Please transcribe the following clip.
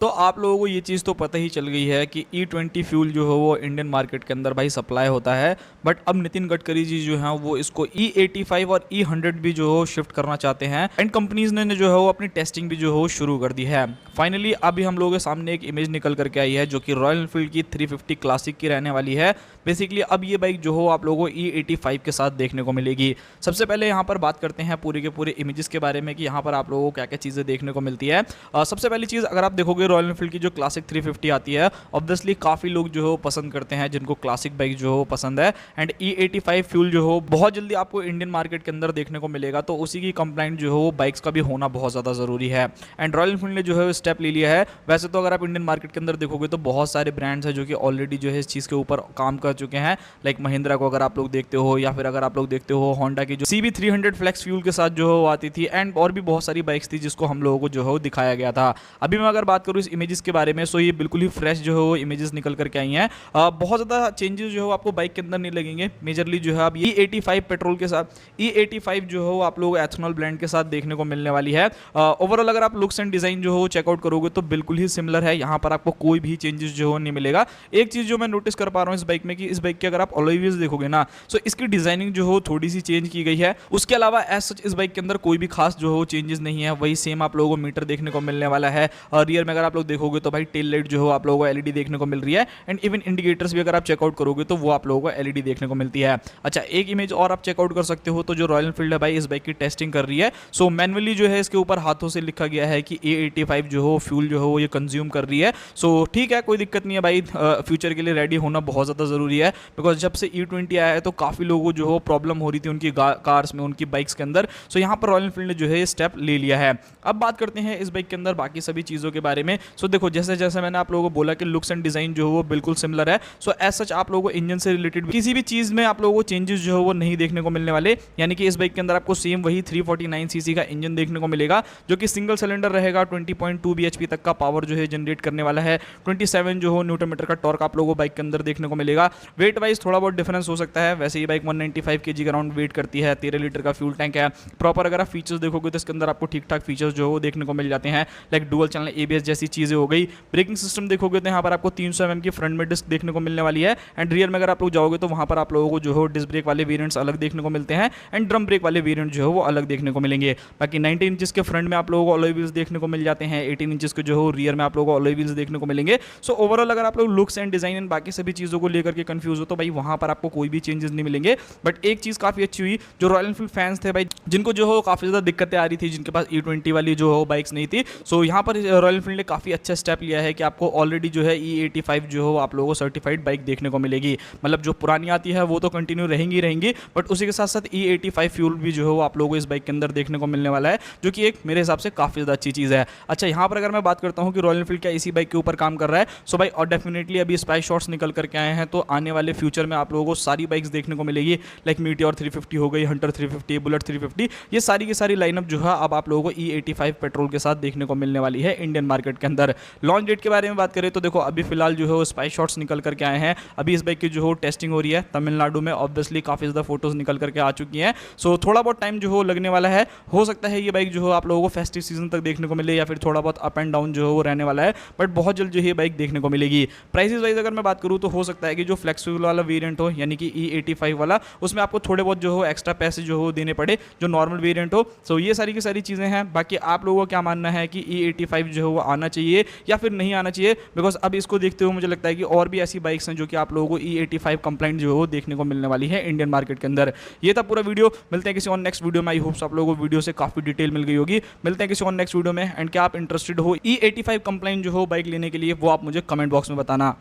तो आप लोगों को ये चीज़ तो पता ही चल गई है कि E20 फ्यूल जो है वो इंडियन मार्केट के अंदर भाई सप्लाई होता है। बट अब नितिन गडकरी जी जो हैं वो इसको E85 और E100 भी जो है शिफ्ट करना चाहते हैं एंड कंपनीज ने जो है वो अपनी टेस्टिंग भी जो है वो शुरू कर दी है। फाइनली अभी हम लोगों के सामने एक इमेज निकल करके आई है जो कि रॉयल एनफील्ड की 350 क्लासिक की रहने वाली है। बेसिकली अब ये बाइक जो हो आप लोगों को E85 के साथ देखने को मिलेगी। सबसे पहले यहाँ पर बात करते हैं पूरे के पूरे इमेजेस के बारे में कि यहाँ पर आप लोगों को क्या क्या चीज़ें देखने को मिलती है। सबसे पहली चीज़ अगर आप देखोगे रॉयल एनफील्ड की जो क्लासिक 350 आती है, ऑब्वियसली काफ़ी लोग जो हो पसंद करते हैं जिनको क्लासिक बाइक जो हो पसंद है। एंड E85 फ्यूल जो हो बहुत जल्दी आपको इंडियन मार्केट के अंदर देखने को मिलेगा, तो उसी की कंप्लाइंट जो हो बाइक्स का भी होना बहुत ज़्यादा ज़रूरी है। एंड रॉयल एनफील्ड ने जो है स्टेप ले लिया है। वैसे तो अगर आप इंडियन मार्केट के अंदर देखोगे तो बहुत सारे ब्रांड्स हैं जो कि ऑलरेडी जो है इस चीज़ के ऊपर काम कर चुके हैं। लाइक महिंद्रा को अगर आप लोग देखते हो, या फिर अगर आप लोग देखते हो होंडा की जो CB300 फ्लेक्स फ्यूल के साथ जो है वो आती थी, एंड और भी बहुत सारी बाइक्स थी जिसको हम लोगों को जो है दिखाया गया था। अभी मैं अगर बात करूँ इस इमेजेस के बारे में, सो ये बिल्कुल ही फ्रेश जो है वो इमेजेस निकल करके आई हैं। बहुत ज़्यादा चेंजेस जो है आपको बाइक के अंदर नहीं लगेंगे। मेजरली जो है आप E85 पेट्रोल के साथ E85 जो है आप लोग एथनॉल ब्लेंड के साथ देखने को मिलने वाली है। ओवरऑल अगर आप लुक्स एंड डिज़ाइन जो हो चेकआउट करोगे तो बिल्कुल ही सिमिलर है। यहाँ पर आपको कोई भी चेंजेस जो हो नहीं मिलेगा। एक चीज़ जो मैं नोटिस कर पा रहा हूँ इस बाइक में कि इस बाइक के अगर आप अलॉय व्हील्स देखोगे ना, सो इसकी डिजाइनिंग जो हो थोड़ी सी चेंज की गई है। उसके अलावा एज सच इस बाइक के अंदर कोई भी खास जो हो चेंजेस नहीं है। वही सेम आप लोगों को मीटर देखने को मिलने वाला है। रियर में अगर आप लोग देखोगे तो भाई टेल लाइट जो हो आप लोगों को LED देखने को मिल रही है। एंड इवन इंडिकेटर्स भी अगर आप चेकआउट करोगे तो वो आप लोगों को LED देखने को मिलती है। अच्छा, एक इमेज और आप चेकआउट कर सकते हो, तो जो रॉयल एनफील्ड है भाई इस बाइक की टेस्टिंग कर रही है। सो मैनुअली जो है इसके ऊपर हाथों से लिखा गया है कि E85 जो हो फ्यूल जो हो ये कंज्यूम कर रही है। सो ठीक है, कोई दिक्कत नहीं है भाई। फ्यूचर के लिए रेडी होना बहुत ज़्यादा ज़रूरी है, बिकॉज जब से E20 आया है तो काफ़ी लोगों को जो हो प्रॉब्लम हो रही थी उनकी कार्स में, उनकी बाइक्स के अंदर। सो यहाँ पर रॉयल एनफील्ड ने जो है स्टेप ले लिया है। अब बात करते हैं इस बाइक के अंदर बाकी सभी चीज़ों के बारे में। सो देखो, जैसे जैसे मैंने आप लोगों को बोला कि लुक्स एंड डिज़ाइन जो हो वो बिल्कुल सिमिलर है। सो एज सच आप लोगों को इंजन से रिलेटेड किसी भी चीज़ में आप लोगों को चेंजेस जो है वो नहीं देखने को मिलने वाले। यानी कि इस बाइक के अंदर आपको सेम वही 349 सीसी का इंजन देखने को मिलेगा जो कि सिंगल सिलेंडर रहेगा। 20.2 bhp तक का पावर जो है जनरेट करने वाला है। 27 जो हो न्यूटन मीटर का टॉर्क आप लोगों को बाइक के अंदर देखने को मिलेगा। वेट वाइज थोड़ा बहुत डिफरेंस हो सकता है। वैसे ये बाइक 195 kg का अराउंड वेट करती है। 13 लीटर का फ्यूल टैंक है। प्रॉपर अगर आप फीचर्स देखोगे तो इसके अंदर आपको ठीक ठाक फीचर्स जो हो देखने को मिल जाते हैं। लाइक डुअल चैनल ABS जैसी चीज़ें हो गई। ब्रेकिंग सिस्टम देखोगे तो यहाँ पर आपको 300 mm की फ्रंट में डिस्क देखने को मिलने वाली है। एंड रियर में अगर आप लोग जाओगे तो वहाँ पर आप लोगों को जो हो डिस्क ब्रेक वाले वेरिएंट्स अलग देखने को मिलते हैं एंड ड्रम ब्रेक वाले वेरिएंट जो है वो अलग देखने को मिलेंगे। बाकी 19 इंचेस के फ्रंट में आप लोगों को अलॉय व्हील्स देखने को मिल जाते हैं। 18 इंचेस के जो हो रियर में आप लोगों को अलॉय व्हील्स देखने को मिलेंगे। सो ओवरऑल अगर आप लोग लुक्स एंड डिजाइन एंड बाकी सभी चीज़ों को लेकर के कंफ्यूज हो तो भाई वहाँ पर आपको कोई भी चेंजेस नहीं मिलेंगे। बट एक चीज़ काफ़ी अच्छी हुई, जो रॉयल एनफील्ड फैंस थे भाई जिनको जो हो काफ़ी ज़्यादा दिक्कतें आ रही थी, जिनके पास E20 वाली जो हो बाइक्स नहीं थी, सो यहाँ पर रॉयल एनफील्ड ने काफ़ी अच्छा स्टेप लिया है कि आपको ऑलरेडी जो है E85 जो हो आप लोगों को सर्टिफाइड बाइक देखने को मिलेगी। मतलब जो पुरानी आती है वो तो कंटिन्यू रहेंगी, बट उसी के साथ साथ E85 फ्यूल भी जो है वो आप लोगों को इस बाइक के अंदर देखने को मिलने वाला है, जो कि एक मेरे हिसाब से काफ़ी ज़्यादा अच्छी चीज़ है। अच्छा, यहाँ पर अगर मैं बात करता हूँ कि रॉयल एनफील्ड क्या इसी बाइक के ऊपर काम कर रहा है, सो भाई और डेफिनेटली अभी स्पाई शॉट्स निकल करके आए हैं, तो आने वाले फ्यूचर में आप लोगों को सारी बाइक्स देखने को मिलेगी। लाइक मीटियोर 350 हो गई, हंटर 350, बुलेट 350, ये सारी की सारी लाइनअप जो है अब आप लोगों को E85 पेट्रोल के साथ देखने को मिलने वाली है इंडियन मार्केट के अंदर। लॉन्च डेट के बारे में बात करें तो देखो, अभी फिलहाल जो है वो स्पाई शॉट्स निकल करके आए हैं। अभी इस बाइक की जो हो टेस्टिंग हो रही है तमिलनाडु में। ऑब्वियसली काफ़ी ज़्यादा फोटोज निकल करके आ चुकी हैं। सो थोड़ा बहुत टाइम जो हो लगने वाला है। हो सकता है ये बाइक जो हो आप लोगों को फेस्टिव सीजन तक देखने को मिले, या फिर थोड़ा बहुत अप एंड डाउन जो हो वो रहने वाला है, बट बहुत जल्द जो है बाइक देखने को मिलेगी। प्राइसेस वाइज अगर मैं बात करूँ तो हो सकता है कि जो फ्लेक्सिबल वाला वेरिएंट हो, यानी कि E85 वाला, उसमें आपको थोड़े बहुत जो हो एक्स्ट्रा पैसे जो हो देने पड़े, जो नॉर्मल वेरिएंट हो। सो ये सारी की सारी चीज़ें हैं। बाकी आप लोगों का क्या मानना है कि E85 जो है वो आना चाहिए या फिर नहीं आना चाहिए? बिकॉज अब इसको देखते हुए मुझे लगता है कि और भी ऐसी बाइक्स हैं जो कि आप लोगों को E85 कंप्लाइंट जो हो देखने को मिलने वाली है इंडियन मार्केट के अंदर। ये था पूरा वीडियो। मिलते हैं किसी और नेक्स्ट वीडियो में। आई होप्स आप लोगों को वीडियो से काफ़ी डिटेल मिल गई होगी। मिलते हैं किसी और नेक्स्ट वीडियो में। एंड क्या आप इंटरेस्टेड हो E85 कंप्लाइंट जो हो बाइक लेने के लिए, वो आप मुझे कमेंट बॉक्स में बताना।